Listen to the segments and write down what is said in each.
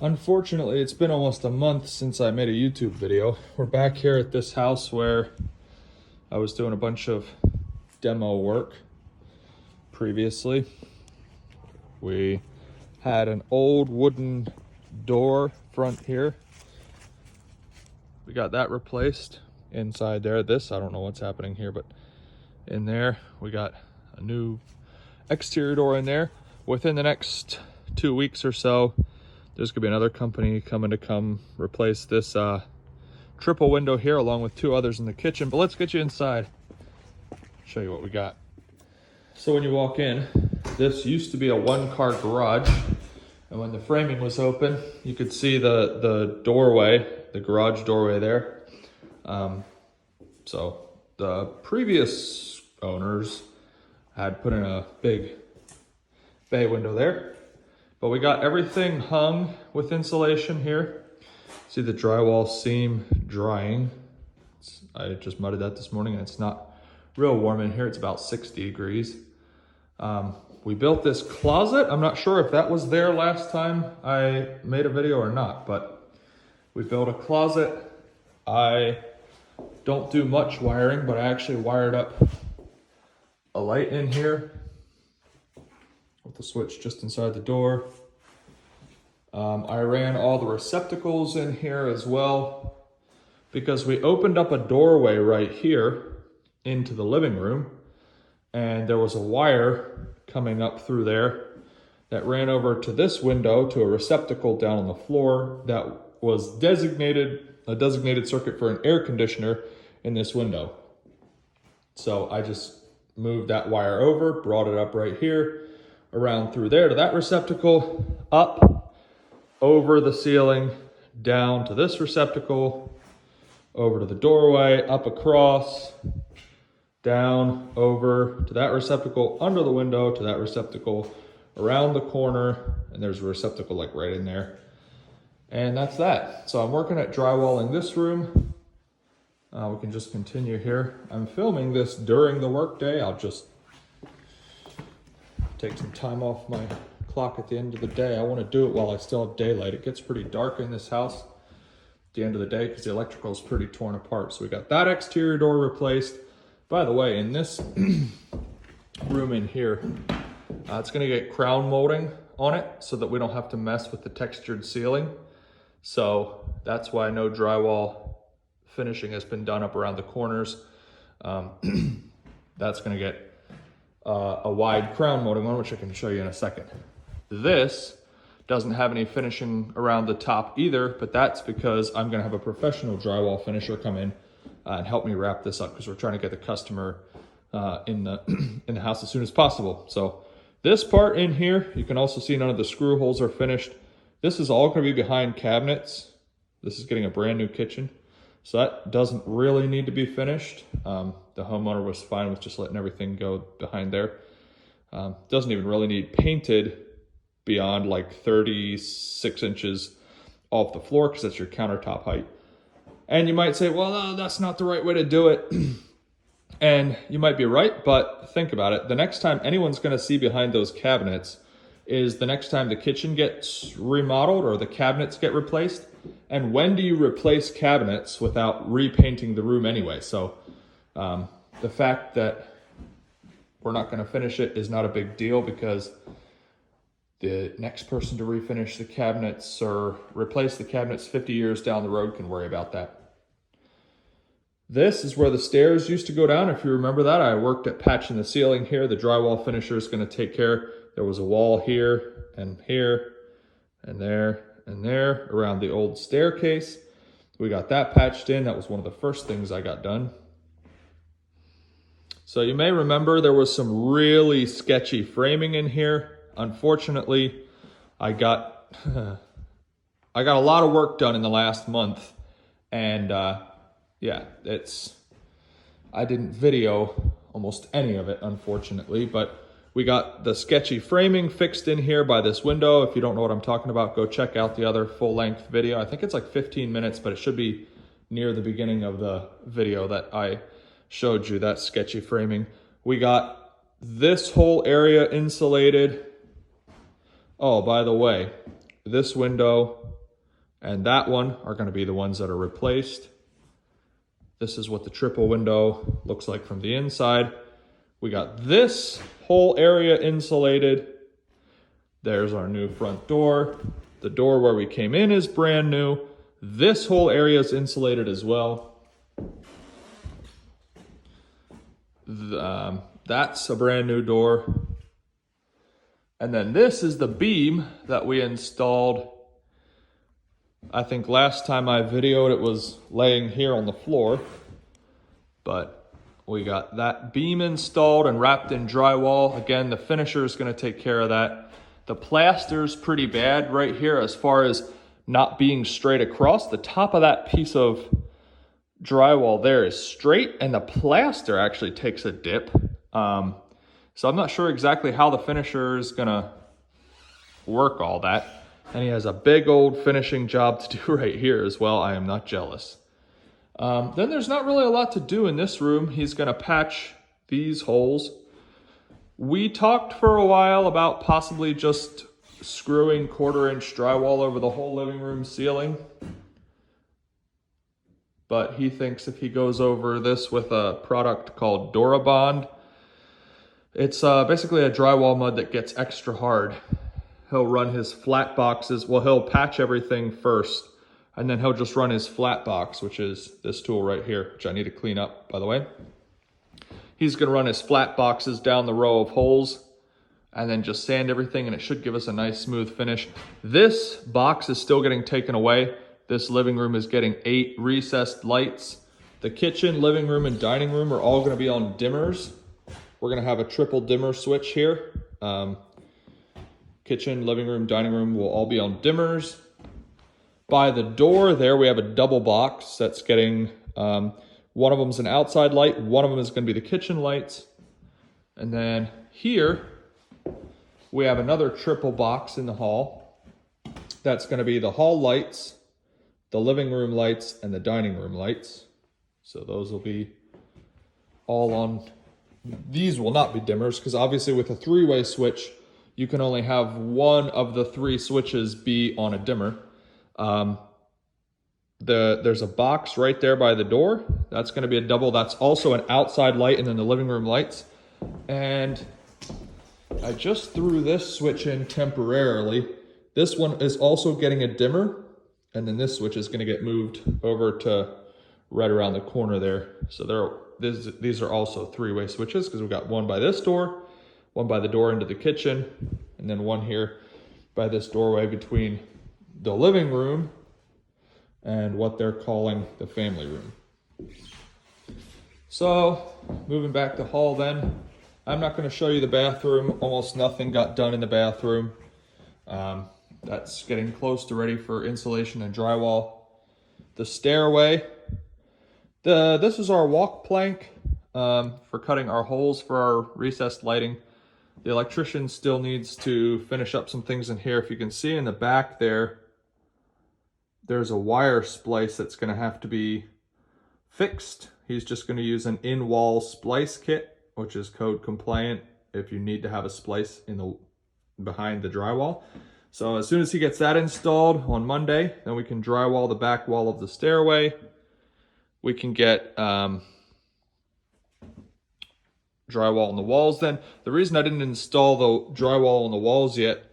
Unfortunately, it's been almost a month since I made a YouTube video. We're back here at this house where I was doing a bunch of demo work previously. We had an old wooden door front here. We got that replaced inside there. This, I don't know what's happening here, but in there, we got a new exterior door in there. Within the next 2 weeks or so, there's gonna be another company coming to replace this triple window here along with 2 others in the kitchen. But let's get you inside, show you what we got. So when you walk in, this used to be a 1-car garage. And when the framing was open, you could see the doorway, the garage doorway there. So the previous owners had put in a big bay window there. But we got everything hung with insulation here. See the drywall seam drying. I just mudded that this morning and it's not real warm in here. It's about 60 degrees. We built this closet. I'm not sure if that was there last time I made a video or not, but we built a closet. I don't do much wiring, but I actually wired up a light in here with the switch just inside the door. I ran all the receptacles in here as well because we opened up a doorway right here into the living room and there was a wire coming up through there that ran over to this window to a receptacle down on the floor that was a designated circuit for an air conditioner in this window. So I just moved that wire over, brought it up right here, around through there to that receptacle, up, over the ceiling, down to this receptacle, over to the doorway, up across, down, over to that receptacle, under the window to that receptacle, around the corner, and there's a receptacle like right in there. And that's that. So I'm working at drywalling this room. We can just continue here. I'm filming this during the workday. I'll just take some time off my clock at the end of the day. I want to do it while I still have daylight. It gets pretty dark in this house at the end of the day because the electrical is pretty torn apart. So we got that exterior door replaced. By the way, in this room in here, it's going to get crown molding on it so that we don't have to mess with the textured ceiling. So that's why no drywall finishing has been done up around the corners. That's going to get a wide crown molding on, which I can show you in a second. This doesn't have any finishing around the top either, but that's because I'm going to have a professional drywall finisher come in and help me wrap this up because we're trying to get the customer in the house as soon as possible. So this part in here, you can also see none of the screw holes are finished. This is all going to be behind cabinets. This is getting a brand new kitchen. So that doesn't really need to be finished. The homeowner was fine with just letting everything go behind there. Doesn't even really need painted beyond like 36 inches off the floor because that's your countertop height. And you might say, well, no, that's not the right way to do it. And you might be right, but think about it. The next time anyone's going to see behind those cabinets is the next time the kitchen gets remodeled or the cabinets get replaced. And when do you replace cabinets without repainting the room anyway? So the fact that we're not going to finish it is not a big deal because the next person to refinish the cabinets or replace the cabinets 50 years down the road can worry about that. This is where the stairs used to go down. If you remember that, I worked at patching the ceiling here. The drywall finisher is going to take care. There was a wall here and there and there around the old staircase. We got that patched in. That was one of the first things I got done. So you may remember there was some really sketchy framing in here. Unfortunately, I got a lot of work done in the last month, and yeah, I didn't video almost any of it, unfortunately, but we got the sketchy framing fixed in here by this window. If you don't know what I'm talking about, go check out the other full-length video. I think it's like 15 minutes, but it should be near the beginning of the video that I showed you, that sketchy framing. We got this whole area insulated. Oh, by the way, this window and that one are going to be the ones that are replaced. This is what the triple window looks like from the inside. We got this whole area insulated. There's our new front door. The door where we came in is brand new. This whole area is insulated as well. That's a brand new door. And then this is the beam that we installed. I think last time I videoed it was laying here on the floor, but we got that beam installed and wrapped in drywall. Again, the finisher is going to take care of that. The plaster's pretty bad right here as far as not being straight across. The top of that piece of drywall there is straight, and the plaster actually takes a dip. So I'm not sure exactly how the finisher is going to work all that. And he has a big old finishing job to do right here as well. I am not jealous. Then there's not really a lot to do in this room. He's going to patch these holes. We talked for a while about possibly just screwing 1/4-inch drywall over the whole living room ceiling. But he thinks if he goes over this with a product called Durabond, it's basically a drywall mud that gets extra hard. He'll run his flat boxes. Well, he'll patch everything first, and then he'll just run his flat box, which is this tool right here, which I need to clean up, by the way. He's going to run his flat boxes down the row of holes and then just sand everything, and it should give us a nice smooth finish. This box is still getting taken away. This living room is getting 8 recessed lights. The kitchen, living room, and dining room are all going to be on dimmers. We're going to have a triple dimmer switch here. Kitchen, living room, dining room will all be on dimmers. By the door there, we have a double box that's getting, one of them's an outside light, one of them is going to be the kitchen lights. And then here, we have another triple box in the hall. That's going to be the hall lights, the living room lights, and the dining room lights. So those will be all on. These will not be dimmers because obviously with a 3-way switch, you can only have one of the 3 switches be on a dimmer. There's a box right there by the door. That's going to be a double. That's also an outside light, and then the living room lights. And I just threw this switch in temporarily. This one is also getting a dimmer, and then this switch is going to get moved over to right around the corner there. So these are also 3-way switches because we've got one by this door, one by the door into the kitchen, and then one here by this doorway between the living room and what they're calling the family room. So moving back to hall then, I'm not going to show you the bathroom. Almost nothing got done in the bathroom. That's getting close to ready for insulation and drywall. The stairway, this is our walk plank for cutting our holes for our recessed lighting. The electrician still needs to finish up some things in here. If you can see in the back there, there's a wire splice that's going to have to be fixed. He's just going to use an in-wall splice kit, which is code compliant if you need to have a splice behind the drywall. So as soon as he gets that installed on Monday, then we can drywall the back wall of the stairway. We can get drywall on the walls then. The reason I didn't install the drywall on the walls yet,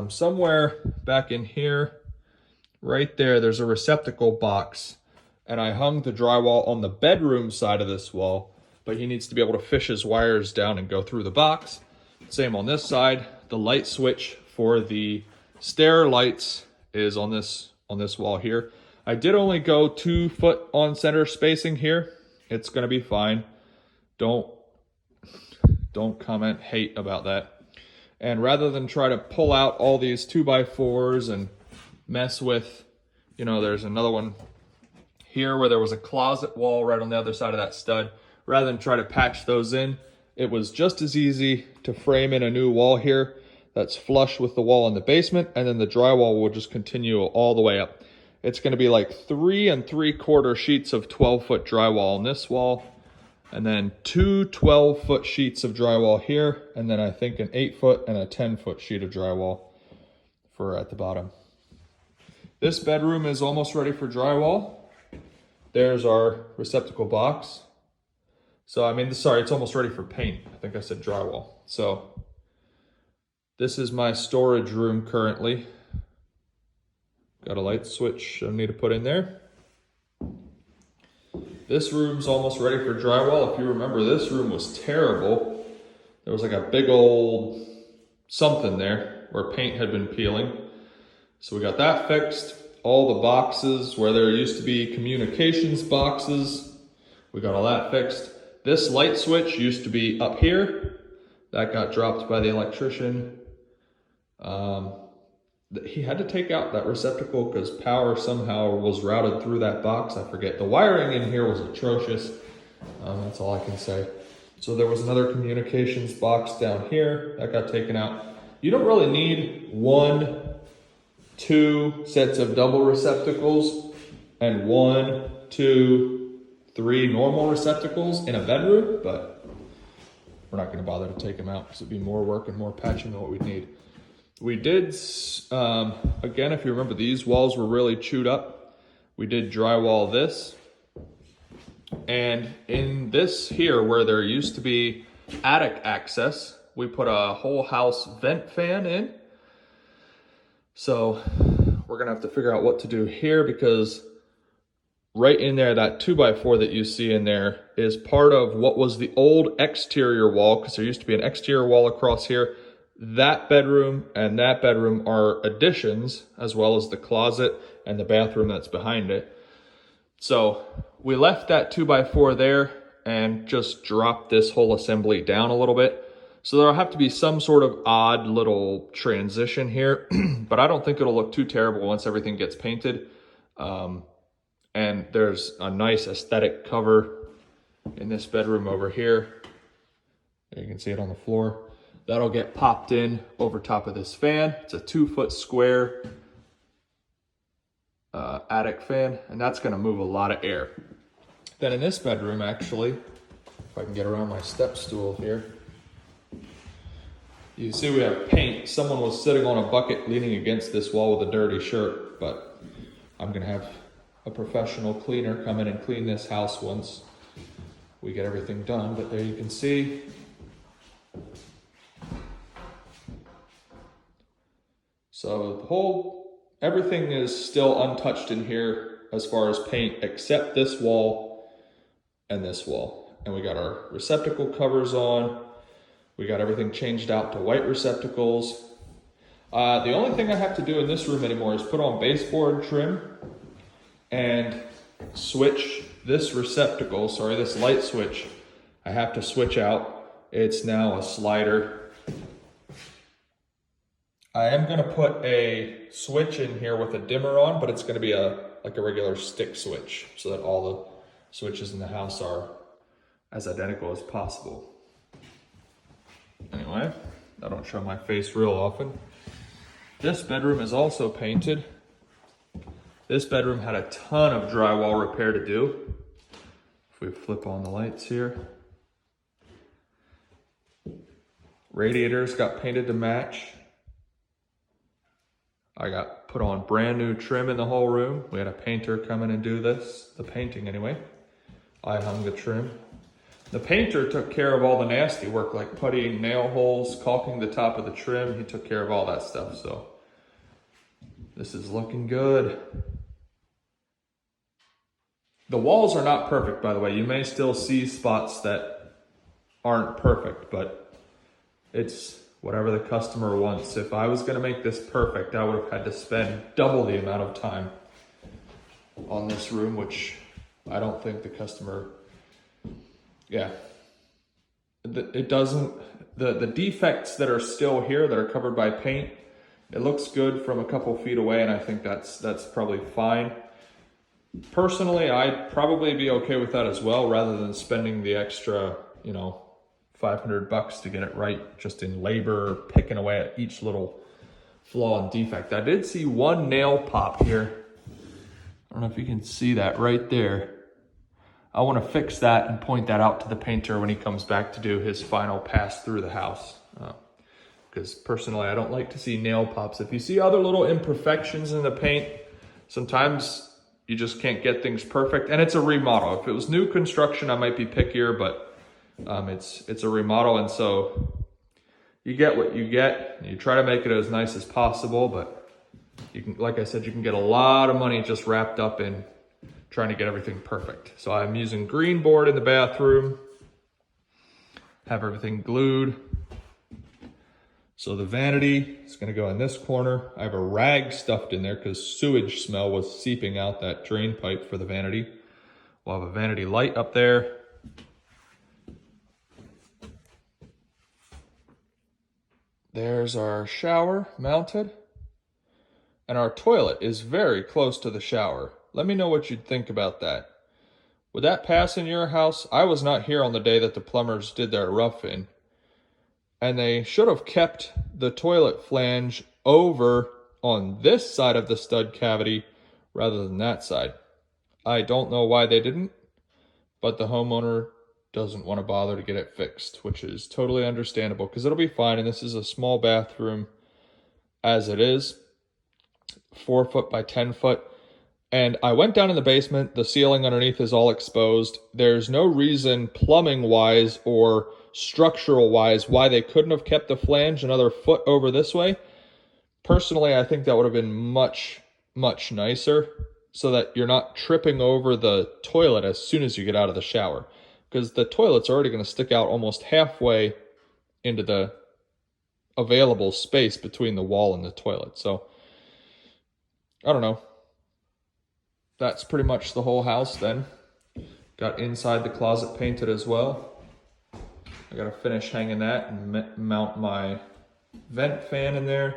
somewhere back in here, right there, there's a receptacle box, and I hung the drywall on the bedroom side of this wall, but he needs to be able to fish his wires down and go through the box. Same on this side. The light switch for the stair lights is on this wall here. I did only go 2 foot on center spacing here. It's gonna be fine. Don't comment hate about that. And rather than try to pull out all these 2x4s and mess with, there's another one here where there was a closet wall right on the other side of that stud. Rather than try to patch those in, it was just as easy to frame in a new wall here that's flush with the wall in the basement, and then the drywall will just continue all the way up. It's going to be like 3 3/4 sheets of 12-foot drywall on this wall, and then 2 12-foot sheets of drywall here, and then I think an 8-foot and a 10-foot sheet of drywall for at the bottom. This bedroom is almost ready for drywall. There's our receptacle box. So, I mean, sorry, it's almost ready for paint. I think I said drywall. So, this is my storage room currently. Got a light switch I need to put in there. This room's almost ready for drywall. If you remember, this room was terrible. There was like a big old something there where paint had been peeling. So we got that fixed. All the boxes where there used to be communications boxes, we got all that fixed. This light switch used to be up here. That got dropped by the electrician. He had to take out that receptacle because power somehow was routed through that box. I forget. The wiring in here was atrocious. That's all I can say. So there was another communications box down here that got taken out. You don't really need 1, 2 sets of double receptacles and 1, 2, 3 normal receptacles in a bedroom, but we're not going to bother to take them out because it'd be more work and more patching than what we'd need. We did, again, if you remember, these walls were really chewed up. We did drywall this. And in this here, where there used to be attic access, we put a whole house vent fan in. So we're gonna have to figure out what to do here because right in there, that 2x4 that you see in there is part of what was the old exterior wall, because there used to be an exterior wall across here. That bedroom and that bedroom are additions, as well as the closet and the bathroom that's behind it. So we left that 2x4 there and just dropped this whole assembly down a little bit. So there'll have to be some sort of odd little transition here, but I don't think it'll look too terrible once everything gets painted. And there's a nice aesthetic cover in this bedroom over here. You can see it on the floor. That'll get popped in over top of this fan. It's a 2-foot square attic fan, and that's gonna move a lot of air. Then in this bedroom, actually, if I can get around my step stool here, you see we have paint. Someone was sitting on a bucket leaning against this wall with a dirty shirt, but I'm gonna have a professional cleaner come in and clean this house once we get everything done. But there you can see so everything is still untouched in here as far as paint, except this wall and this wall. And we got our receptacle covers on. We got everything changed out to white receptacles. The only thing I have to do in this room anymore is put on baseboard trim and switch this receptacle, this light switch. I have to switch out. It's now a slider. I am gonna put a switch in here with a dimmer on, but it's gonna be like a regular stick switch so that all the switches in the house are as identical as possible. Anyway, I don't show my face real often. This bedroom is also painted. This bedroom had a ton of drywall repair to do. If we flip on the lights here. Radiators got painted to match. I got put on brand new trim in the whole room. We had a painter come in and do this, the painting anyway. I hung the trim. The painter took care of all the nasty work, like puttying nail holes, caulking the top of the trim. He took care of all that stuff, so this is looking good. The walls are not perfect, by the way. You may still see spots that aren't perfect, but it's whatever the customer wants. If I was gonna make this perfect, I would have had to spend double the amount of time on this room, which I don't think the customer, it doesn't, the defects that are still here that are covered by paint, it looks good from a couple feet away, and I think that's probably fine. Personally, I'd probably be okay with that as well, rather than spending the extra, $500 to get it right, just in labor, picking away at each little flaw and defect. I did see one nail pop here. I don't know if you can see that right there. I want to fix that and point that out to the painter when he comes back to do his final pass through the house. Because personally, I don't like to see nail pops. If you see other little imperfections in the paint, sometimes you just can't get things perfect, and it's a remodel. If it was new construction, I might be pickier, but it's a remodel, and so you get what you get. You try to make it as nice as possible, but you can, like I said, you can get a lot of money just wrapped up in trying to get everything perfect. So I'm using green board in the bathroom, have everything glued. So the vanity is gonna go in this corner. I have a rag stuffed in there because sewage smell was seeping out that drain pipe for the vanity. We'll have a vanity light up there. There's our shower mounted. And our toilet is very close to the shower. Let me know what you'd think about that. Would that pass in your house? I was not here on the day that the plumbers did their rough-in. And they should have kept the toilet flange over on this side of the stud cavity rather than that side. I don't know why they didn't, but the homeowner doesn't want to bother to get it fixed, which is totally understandable because it'll be fine. And this is a small bathroom as it is, 4 foot by 10 foot. And I went down in the basement. The ceiling underneath is all exposed. There's no reason plumbing wise or structural wise why they couldn't have kept the flange another foot over this way. Personally, I think that would have been much nicer so that you're not tripping over the toilet as soon as you get out of the shower, because the toilet's already going to stick out almost halfway into the available space between the wall and the toilet. So I don't know. That's pretty much the whole house then. Got inside the closet painted as well. I gotta finish hanging that and mount my vent fan in there.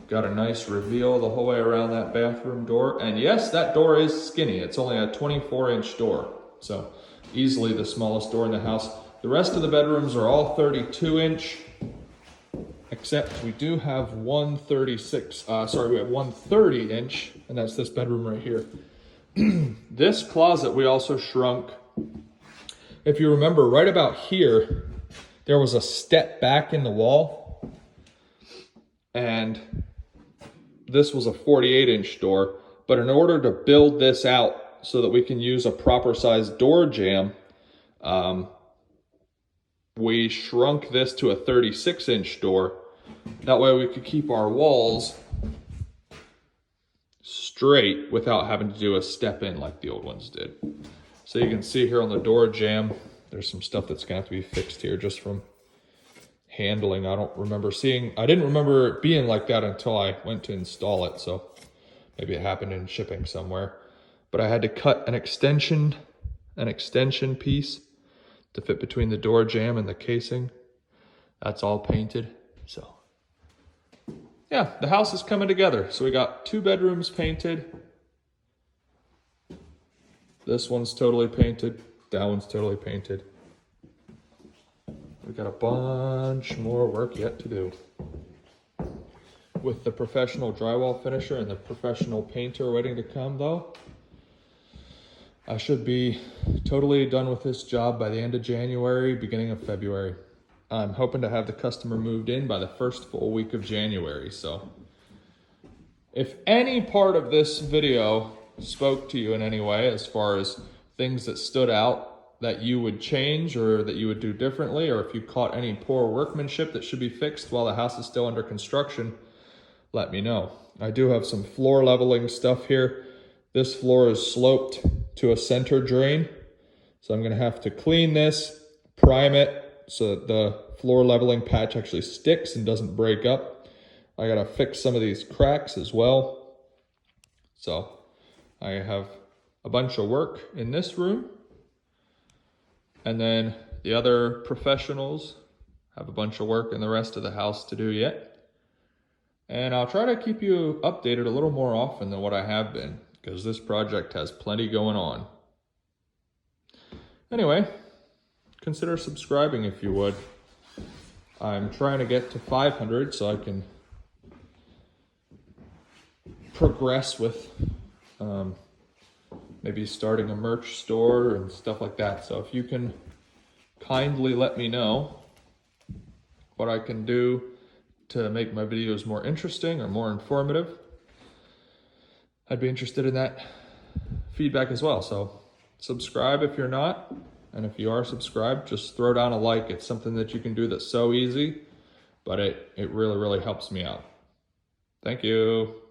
Got a nice reveal the whole way around that bathroom door. And yes, that door is skinny. It's only a 24-inch door. So easily the smallest door in the house. The rest of the bedrooms are all 32-inch. Except we do have one 30-inch, and that's this bedroom right here. This closet we also shrunk. If you remember, right about here, there was a step back in the wall, and this was a 48-inch door. But in order to build this out so that we can use a proper size door jamb, we shrunk this to a 36-inch door. That way we could keep our walls straight without having to do a step in like the old ones did. So you can see here on the door jamb, there's some stuff that's gonna have to be fixed here just from handling. I didn't remember it being like that until I went to install it. So maybe it happened in shipping somewhere, but I had to cut an extension piece to fit between the door jamb and the casing. That's all painted. So yeah, the house is coming together. So we got 2 bedrooms painted. This one's totally painted. That one's totally painted. We got a bunch more work yet to do. With the professional drywall finisher and the professional painter waiting to come though, I should be totally done with this job by the end of January, beginning of February. I'm hoping to have the customer moved in by the first full week of January. So if any part of this video spoke to you in any way as far as things that stood out that you would change or that you would do differently, or if you caught any poor workmanship that should be fixed while the house is still under construction, let me know. I do have some floor leveling stuff here. This floor is sloped to a center drain, so I'm going to have to clean this, prime it, so that the floor leveling patch actually sticks and doesn't break up. I gotta fix some of these cracks as well. So I have a bunch of work in this room. And then the other professionals have a bunch of work in the rest of the house to do yet. And I'll try to keep you updated a little more often than what I have been, because this project has plenty going on. Anyway, consider subscribing if you would. I'm trying to get to 500 so I can progress with maybe starting a merch store and stuff like that. So if you can kindly let me know what I can do to make my videos more interesting or more informative, I'd be interested in that feedback as well. So subscribe if you're not, and if you are subscribed, just throw down a like. It's something that you can do that's so easy, but it really, really helps me out. Thank you.